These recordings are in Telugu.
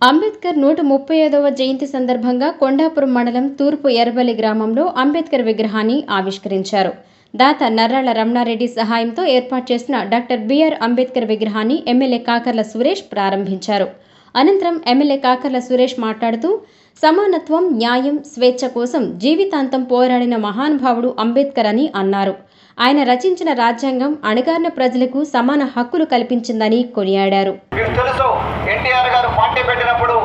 అంబేద్కర్ 135వ జయంతి సందర్భంగా కొండాపురం మండలం తూర్పు ఎర్రబెల్లి గ్రామంలో అంబేద్కర్ విగ్రహాన్ని ఆవిష్కరించారు. దాత నర్రాళ్ల రమణారెడ్డి సహాయంతో ఏర్పాటు చేసిన డాక్టర్ బిఆర్ అంబేద్కర్ విగ్రహాన్ని ఎమ్మెల్యే కాకర్ల సురేష్ ప్రారంభించారు. అనంతరం ఎమ్మెల్యే కాకర్ల సురేష్ మాట్లాడుతూ, సమానత్వం, న్యాయం, స్వేచ్ఛ కోసం జీవితాంతం పోరాడిన మహానుభావుడు అంబేద్కర్ అని అన్నారు. ఆయన రచించిన రాజ్యాంగం అణగారిన ప్రజలకు సమాన హక్కులు కల్పించిందని కొనియాడారు. ఎన్టీఆర్ గారు పార్టీ పెట్టినప్పుడు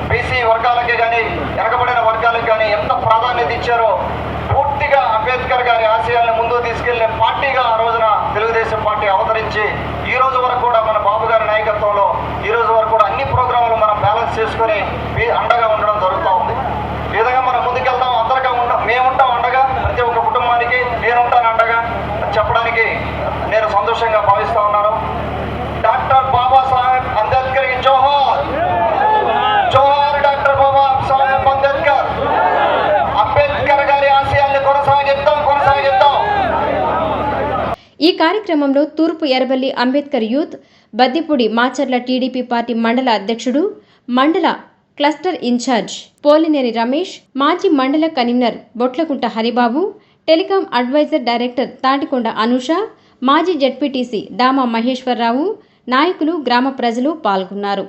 బీసీ వర్గాలకి కానీ వెనకబడిన వర్గాలకు కానీ ఎంత ప్రాధాన్యత ఇచ్చారో, పూర్తిగా అంబేద్కర్ గారి ఆశయాలను ముందుకు తీసుకెళ్లే పార్టీగా ఆ రోజున తెలుగుదేశం పార్టీ అవతరించి ఈ రోజు వరకు కూడా మన బాబు గారి నాయకత్వంలో ఈ రోజు వరకు కూడా అన్ని ప్రోగ్రాములు మనం బ్యాలెన్స్ చేసుకుని అండగా ఉండడం జరుగుతూ ఉంది. ఈ విధంగా మనం ముందుకెళ్తాం, అందరిగా మేముంటాం అండగా, ప్రతి ఒక్క కుటుంబానికి నేనుంటాను అండగా చెప్పడానికి నేను సంతోషంగా భావిస్తూ ఉన్నాను. డాక్టర్ బాబాసాహెబ్ అంబేద్కర్ కి జోహార్, జోహార్ డాక్టర్ బాబాసాహెబ్ అంబేద్కర్. అంబేద్కర్ గారి ఆశయాల్ని కొనసాగిద్దాం. ఈ కార్యక్రమంలో తూర్పు ఎర్రబెల్లి అంబేద్కర్ యూత్, బద్దిపూడి మాచర్ల టీడీపీ పార్టీ మండల అధ్యక్షుడు, మండల క్లస్టర్ ఇన్ఛార్జ్ పోలినేని రమేష్, మాజీ mandal convenor Botlakunta Haribabu, telecom advisor director Tatikonda Anusha, మాజీ జెడ్పీటీసీ దామా మహేశ్వరరావు, నాయకులు, గ్రామ ప్రజలు పాల్గొన్నారు.